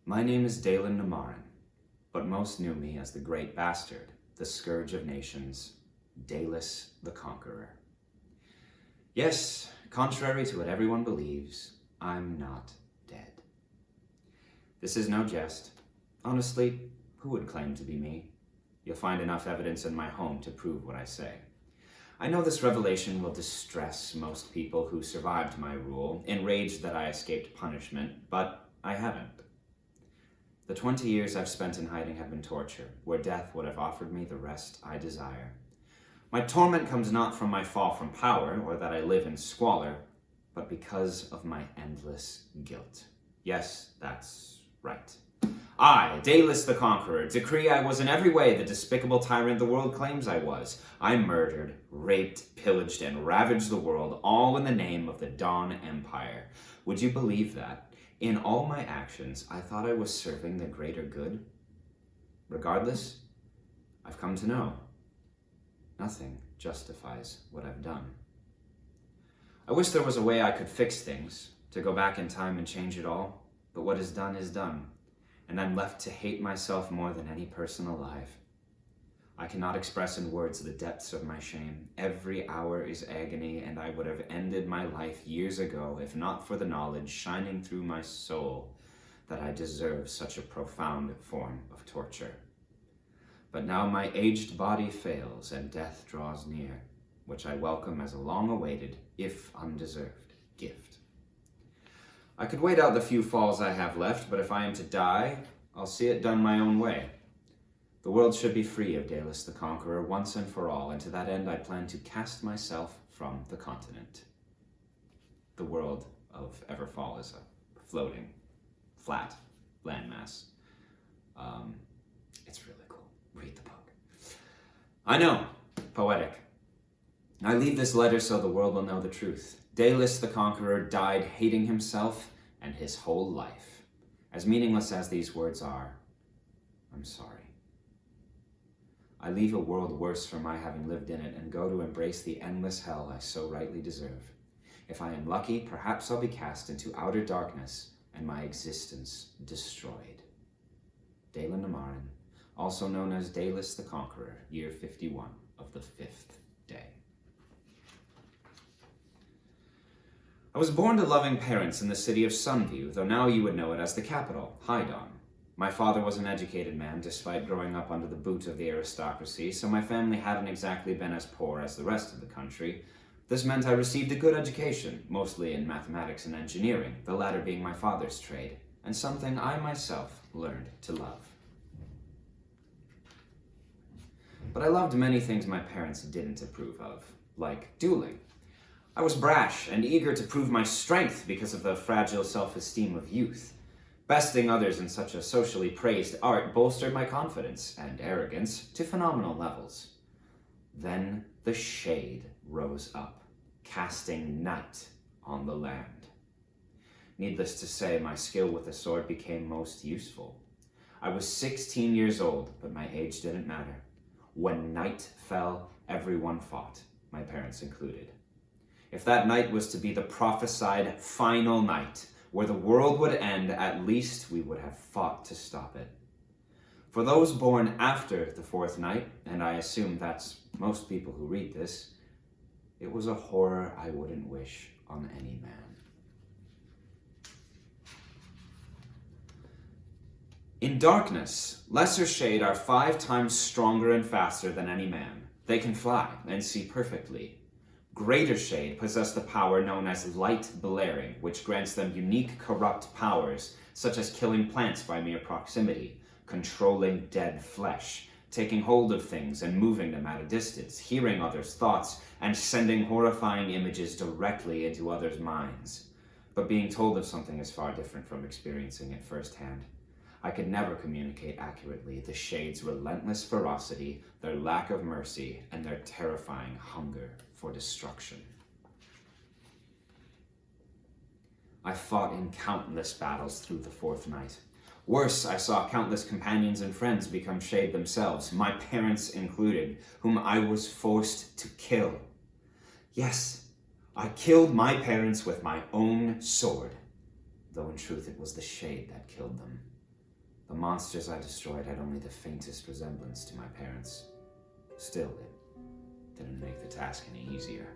My name is Dalen Namarin, but most knew me as the Great Bastard, the Scourge of Nations, Dalus the Conqueror. Yes, contrary to what everyone believes, I'm not dead. This is no jest. Honestly, who would claim to be me? You'll find enough evidence in my home to prove what I say. I know this revelation will distress most people who survived my rule, enraged that I escaped punishment, but I haven't. The 20 years I've spent in hiding have been torture, where death would have offered me the rest I desire. My torment comes not from my fall from power, or that I live in squalor, but because of my endless guilt. Yes, that's right. I, Dalus the Conqueror, decree I was in every way the despicable tyrant the world claims I was. I murdered, raped, pillaged, and ravaged the world, all in the name of the Dawn Empire. Would you believe that? In all my actions, I thought I was serving the greater good. Regardless, I've come to know nothing justifies what I've done. I wish there was a way I could fix things, to go back in time and change it all, but what is done, and I'm left to hate myself more than any person alive. I cannot express in words the depths of my shame. Every hour is agony, and I would have ended my life years ago if not for the knowledge shining through my soul that I deserve such a profound form of torture. But now my aged body fails and death draws near, which I welcome as a long-awaited, if undeserved, gift. I could wait out the few falls I have left, but if I am to die, I'll see it done my own way. The world should be free of Dalus the Conqueror once and for all, and to that end I plan to cast myself from the continent. The world of Everfall is a floating, flat landmass. It's really cool. Read the book. I know, poetic. I leave this letter so the world will know the truth. Dalus the Conqueror died hating himself and his whole life. As meaningless as these words are, I'm sorry. I leave a world worse for my having lived in it and go to embrace the endless hell I so rightly deserve. If I am lucky, perhaps I'll be cast into outer darkness and my existence destroyed. Dalen Namarin, also known as Dalus the Conqueror, year 51 of the 5th day. I was born to loving parents in the city of Sunview, though now you would know it as the capital, Hydon. My father was an educated man, despite growing up under the boot of the aristocracy, so my family hadn't exactly been as poor as the rest of the country. This meant I received a good education, mostly in mathematics and engineering, the latter being my father's trade, and something I myself learned to love. But I loved many things my parents didn't approve of, like dueling. I was brash and eager to prove my strength because of the fragile self-esteem of youth. Besting others in such a socially praised art bolstered my confidence and arrogance to phenomenal levels. Then the shade rose up, casting night on the land. Needless to say, my skill with the sword became most useful. I was 16 years old, but my age didn't matter. When night fell, everyone fought, my parents included. If that night was to be the prophesied final night, where the world would end, at least we would have fought to stop it. For those born after the fourth night, and I assume that's most people who read this, it was a horror I wouldn't wish on any man. In darkness, lesser shade are 5 times stronger and faster than any man. They can fly and see perfectly. Greater shade possess the power known as light blaring, which grants them unique corrupt powers, such as killing plants by mere proximity, controlling dead flesh, taking hold of things and moving them at a distance, hearing others' thoughts, and sending horrifying images directly into others' minds. But being told of something is far different from experiencing it firsthand. I could never communicate accurately the Shade's relentless ferocity, their lack of mercy, and their terrifying hunger for destruction. I fought in countless battles through the fourth night. Worse, I saw countless companions and friends become Shade themselves, my parents included, whom I was forced to kill. Yes, I killed my parents with my own sword, though in truth it was the Shade that killed them. The monsters I destroyed had only the faintest resemblance to my parents. Still, it didn't make the task any easier.